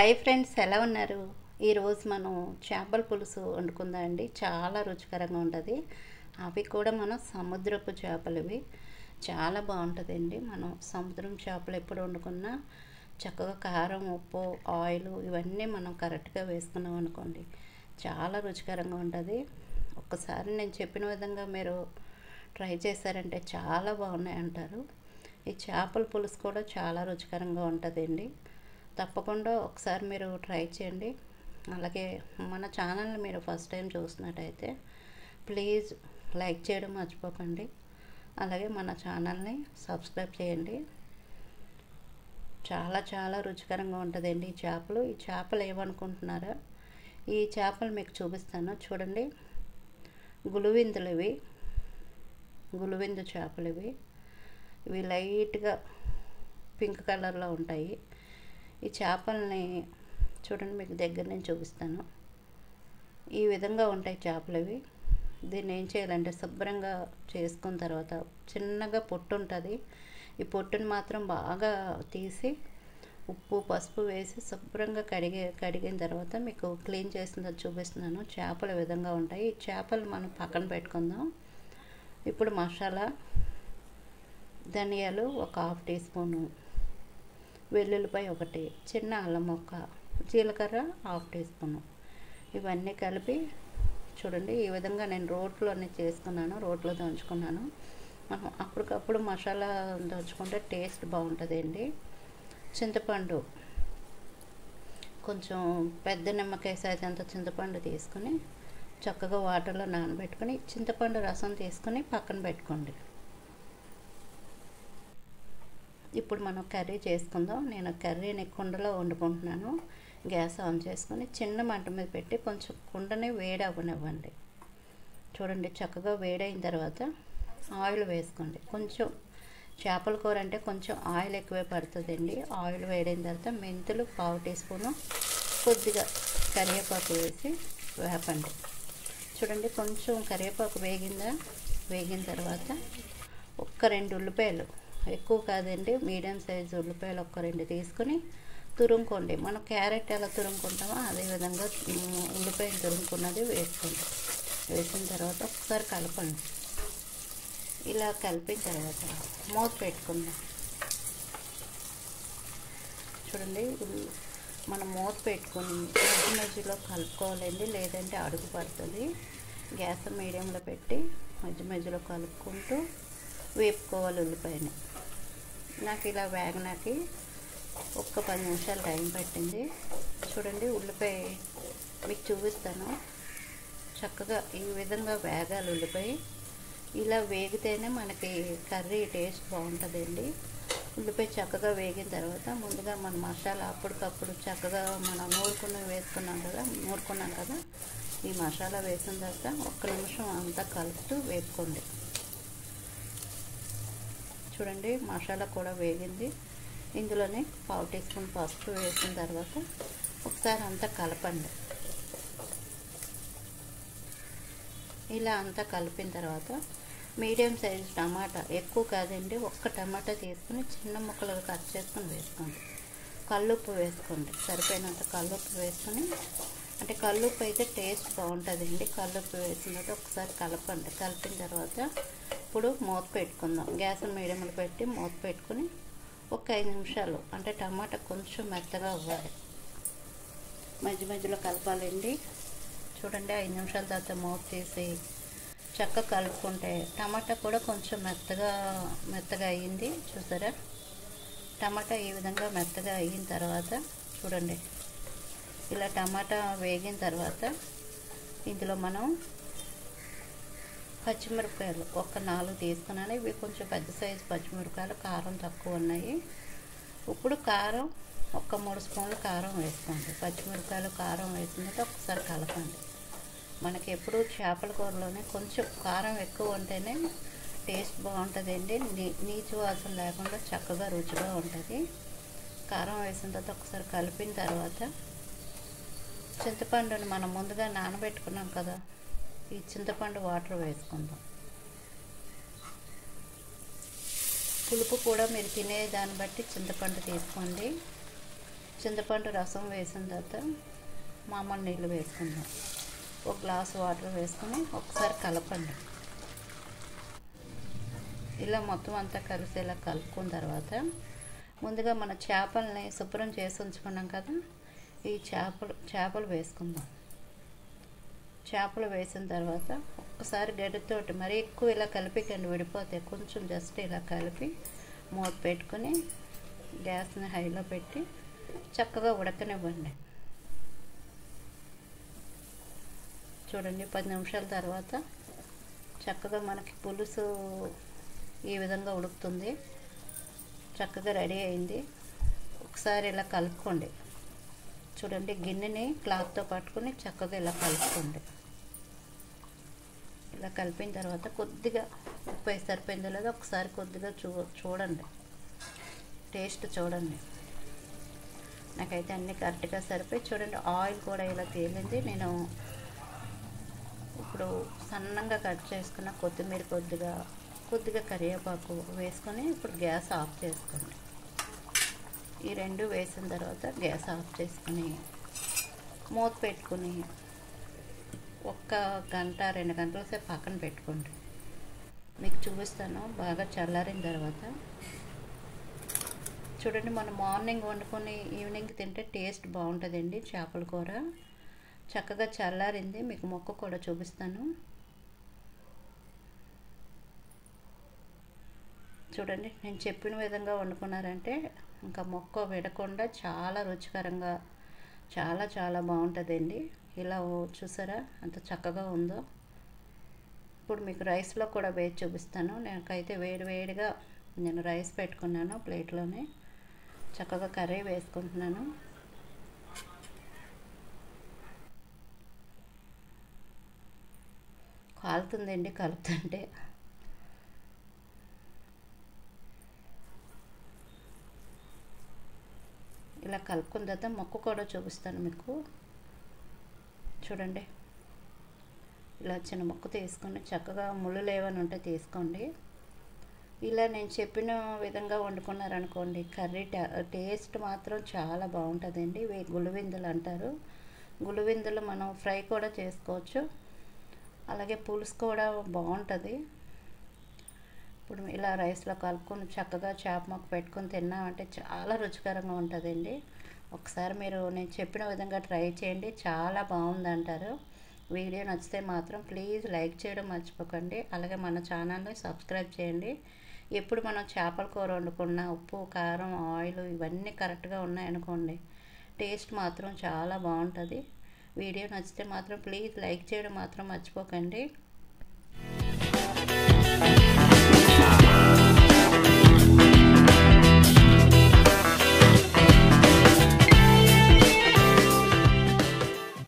Hi friends, ఎలా ఉన్నారు? ఈరోజు మనం చేపల పులుసు వండుకుందాం అండి. చాలా రుచికరంగా ఉంటుంది. అవి కూడా మనం సముద్రపు చేపలు. ఇవి చాలా బాగుంటుందండి. మనం సముద్రం చేపలు ఎప్పుడు వండుకున్నా చక్కగా కారం, ఉప్పు, ఆయిల్ ఇవన్నీ మనం కరెక్ట్గా వేసుకున్నాం అనుకోండి, చాలా రుచికరంగా ఉంటుంది. ఒక్కసారి నేను చెప్పిన విధంగా మీరు ట్రై చేశారంటే చాలా బాగున్నాయి అంటారు. ఈ చేపల పులుసు కూడా చాలా రుచికరంగా ఉంటుందండి. తప్పకుండా ఒకసారి మీరు ట్రై చేయండి. అలాగే మన ఛానల్ని మీరు ఫస్ట్ టైం చూసినట్టయితే ప్లీజ్ లైక్ చేయడం మర్చిపోకండి. అలాగే మన ఛానల్ని సబ్స్క్రైబ్ చేయండి. చాలా చాలా రుచికరంగా ఉంటుందండి ఈ చేపలు ఏమనుకుంటున్నారా? ఈ చేపలు మీకు చూపిస్తాను చూడండి. గులువిందులు ఇవి, గులువిందు చేపలు ఇవి లైట్గా పింక్ కలర్లో ఉంటాయి. ఈ చేపల్ని చూడండి, మీకు దగ్గర నుంచి చూపిస్తాను. ఈ విధంగా ఉంటాయి చేపలు ఇవి. దీన్ని ఏం చేయాలంటే శుభ్రంగా చేసుకున్న తర్వాత చిన్నగా పొట్టు ఉంటుంది. ఈ పొట్టుని మాత్రం బాగా తీసి ఉప్పు, పసుపు వేసి శుభ్రంగా కడిగిన తర్వాత మీకు క్లీన్ చేసిందో చూపిస్తున్నాను. చేపలు ఈ విధంగా ఉంటాయి. ఈ చేపలు మనం పక్కన పెట్టుకుందాం. ఇప్పుడు మసాలా, ధనియాలు ఒక 1/2 టీ స్పూను, వెల్లుల్లిపాయ ఒకటి, చిన్న అల్లం ముక్క, జీలకర్ర 1/2 టీ స్పూను, ఇవన్నీ కలిపి చూడండి. ఈ విధంగా నేను రోట్లోనే చేసుకున్నాను, రోట్లో దంచుకున్నాను. మనం అప్పటికప్పుడు మసాలా దంచుకుంటే టేస్ట్ బాగుంటుందండి. చింతపండు కొంచెం పెద్ద నిమ్మకాయ సైజ్ అంత చింతపండు తీసుకుని చక్కగా వాటర్లో నానబెట్టుకొని చింతపండు రసం తీసుకుని పక్కన పెట్టుకోండి. ఇప్పుడు మనం కర్రీ చేసుకుందాం. నేను కర్రీని కుండలో వండుకుంటున్నాను. గ్యాస్ ఆన్ చేసుకొని చిన్న మంట మీద పెట్టి కొంచెం కుండని వేడి అవ్వనివ్వండి. చూడండి, చక్కగా వేడైన తర్వాత ఆయిల్ వేసుకోండి. కొంచెం చేపల కూర అంటే కొంచెం ఆయిల్ ఎక్కువే పడుతుందండి. ఆయిల్ వేడైన తర్వాత మెంతులు 1/2 టీ స్పూను, కొద్దిగా కరివేపాకు వేసి వేపండి. చూడండి, కొంచెం కరివేపాకు వేగిన తర్వాత ఒక్క 2 ఉల్లిపాయలు, ఎక్కువ కాదండి, మీడియం సైజు ఉల్లిపాయలు ఒక్క 2 తీసుకుని తురుముకోండి. మనం క్యారెట్ ఎలా తురుముకుంటామో అదేవిధంగా ఉల్లిపాయలు తురుముకున్నది వేసుకోండి. వేసిన తర్వాత ఒకసారి కలపండి. ఇలా కలిపిన తర్వాత మూత పెట్టుకుందాం. చూడండి, మనం మూత పెట్టుకొని మధ్యలో కలుపుకోవాలండి, లేదంటే అడుగు పడుతుంది. గ్యాస్ మీడియంలో పెట్టి మధ్యలో కలుపుకుంటూ వేపుకోవాలి ఉల్లిపాయని. నాకు ఇలా వేగనాకి ఒక్క 10 నిమిషాలు టైం పట్టింది. చూడండి, ఉల్లిపాయ మీకు చూపిస్తాను. చక్కగా ఈ విధంగా వేగాలి ఉల్లిపాయ. ఇలా వేగితేనే మనకి కర్రీ టేస్ట్ బాగుంటుందండి. ఉల్లిపాయ చక్కగా వేగిన తర్వాత ముందుగా మన మసాలా అప్పటికప్పుడు చక్కగా మనం వేసుకున్నాం కదా, ఈ మసాలా వేసిన తర్వాత ఒక్క నిమిషం అంతా కలుపుతూ వేపుకోండి. చూడండి, మసాలా కూడా వేగింది. ఇందులోనే 1/2 టీ స్పూన్ పసుపు వేసిన తర్వాత ఒకసారి అంతా కలపండి. ఇలా అంతా కలిపిన తర్వాత మీడియం సైజు టమాటా, ఎక్కువ కాదండి, ఒక్క టమాటా తీసుకుని చిన్న ముక్కలుగా కట్ చేసుకొని వేసుకోండి. కల్లుప్పు వేసుకోండి, సరిపోయినంత కల్లుప్పు వేసుకొని, అంటే కల్లుప్పు అయితే టేస్ట్ బాగుంటుందండి. కల్లుప్పు వేసిన తర్వాత ఒకసారి కలపండి. కలిపిన తర్వాత ఇప్పుడు మూత పెట్టుకుందాం. గ్యాస్ మీడియంలో పెట్టి మూత పెట్టుకుని ఒక 5 నిమిషాలు, అంటే టమాటా కొంచెం మెత్తగా అవ్వాలి, మధ్యలో కలపాలండి. చూడండి, 5 నిమిషాల తర్వాత మూత తీసి చక్కగా కలుపుకుంటే టమాటా కూడా కొంచెం మెత్తగా అయ్యింది. చూసారా, టమాటా ఈ విధంగా మెత్తగా అయిన తర్వాత చూడండి, ఇలా టమాటా వేగిన తర్వాత ఇందులో మనం పచ్చిమిరపకాయలు ఒక 4 తీసుకున్నాను. ఇవి కొంచెం పెద్ద సైజు పచ్చిమిరపకాయలు, కారం తక్కువ ఉన్నాయి. ఇప్పుడు కారం ఒక 3 స్పూన్లు కారం వేసుకోండి. పచ్చిమిరపకాయలు కారం వేసినట్టు ఒకసారి కలపండి. మనకి ఎప్పుడు చేపల కూరలోనే కొంచెం కారం ఎక్కువ ఉంటేనే టేస్ట్ బాగుంటుందండి. నీచు వాసన లేకుండా చక్కగా రుచిగా ఉంటుంది. కారం వేసిన తర్వాత ఒకసారి కలిపిన తర్వాత చింతపండుని మనం ముందుగా నానబెట్టుకున్నాం కదా, ఈ చింతపండు వాటర్ వేసుకుందాం. పులుపు కూడా మీరు తినే దాన్ని బట్టి చింతపండు తీసుకోండి. చింతపండు రసం వేసిన తర్వాత మామూలు నీళ్ళు వేసుకుందాం. ఒక గ్లాస్ వాటర్ వేసుకొని ఒకసారి కలపండి. ఇలా మొత్తం అంతా కలిసేలా కలుపుకున్న తర్వాత ముందుగా మన చేపల్ని శుభ్రం చేసి ఉంచుకున్నాం కదా, ఈ చేపలు వేసుకుందాం. చేపలు వేసిన తర్వాత ఒక్కసారి గడ్డితోటి మరీ ఎక్కువ ఇలా కలిపికండి, విడిపోతే కొంచెం జస్ట్ ఇలా కలిపి మూత పెట్టుకొని గ్యాస్ని హైలో పెట్టి చక్కగా ఉడకనివ్వండి. చూడండి 10 నిమిషాల తర్వాత చక్కగా మనకి పులుసు ఈ విధంగా ఉడుకుతుంది, చక్కగా రెడీ అయింది. ఒకసారి ఇలా కలుపుకోండి. చూడండి గిన్నెని క్లాత్తో పట్టుకొని చక్కగా ఇలా కలుపుకోండి. ఇలా కలిపిన తర్వాత కొద్దిగా ఉప్పు వేసి సరిపోయిందో లేదో ఒకసారి కొద్దిగా చూడండి, టేస్ట్ చూడండి. నాకైతే అన్నీ కరెక్ట్గా సరిపోయి చూడండి ఆయిల్ కూడా ఇలా తేలింది. నేను ఇప్పుడు సన్నంగా కట్ చేసుకున్న కొత్తిమీర కొద్దిగా కరివేపాకు వేసుకొని ఇప్పుడు గ్యాస్ ఆఫ్ చేసుకోండి. ఈ రెండు వేసిన తర్వాత గ్యాస్ ఆఫ్ చేసుకుని మూత పెట్టుకుని 1 గంట 2 గంటల సేపు పక్కన పెట్టుకోండి. మీకు చూపిస్తాను బాగా చల్లారిన తర్వాత. చూడండి మనం మార్నింగ్ వండుకొని ఈవినింగ్ తింటే టేస్ట్ బాగుంటుందండి చేపల కూర. చక్కగా చల్లారింది, మీకు మొక్క కూడా చూపిస్తాను. చూడండి నేను చెప్పిన విధంగా వండుకున్నారంటే ఇంకా మొక్క విడకుండా చాలా రుచికరంగా చాలా బాగుంటుందండి. ఇలా చూసారా ఎంత చక్కగా ఉందో. ఇప్పుడు మీకు రైస్లో కూడా వేసి చూపిస్తాను. నాకైతే వేడిగా నేను రైస్ పెట్టుకున్నాను ప్లేట్లోనే, చక్కగా కర్రీ వేసుకుంటున్నాను. కాలుతుందండి కలుపుతుంటే. ఇలా కలుపుకున్న తర్వాత మొక్క కూడా చూపిస్తాను మీకు. చూడండి ఇలా చిన్న మొక్క తీసుకొని చక్కగా ముళ్ళు లేవని ఉంటే తీసుకోండి. ఇలా నేను చెప్పిన విధంగా వండుకున్నారనుకోండి కర్రీ టేస్ట్ మాత్రం చాలా బాగుంటుందండి. ఇవి గులివిందులు అంటారు. గులివిందులు మనం ఫ్రై కూడా చేసుకోవచ్చు, అలాగే పులుసు కూడా బాగుంటుంది. ఇప్పుడు ఇలా రైస్లో కలుపుకొని చక్కగా చేప మొక్క పెట్టుకొని తిన్నామంటే చాలా రుచికరంగా ఉంటుందండి. ఒకసారి మీరు నేను చెప్పిన విధంగా ట్రై చేయండి, చాలా బాగుంది అంటారు. వీడియో నచ్చితే మాత్రం ప్లీజ్ లైక్ చేయడం మర్చిపోకండి. అలాగే మన ఛానల్ని సబ్స్క్రైబ్ చేయండి. ఎప్పుడు మనం చేపల కూర వండుకున్న ఉప్పు కారం ఆయిల్ ఇవన్నీ కరెక్ట్గా ఉన్నాయనుకోండి టేస్ట్ మాత్రం చాలా బాగుంటుంది. వీడియో నచ్చితే మాత్రం ప్లీజ్ లైక్ చేయడం మాత్రం మర్చిపోకండి.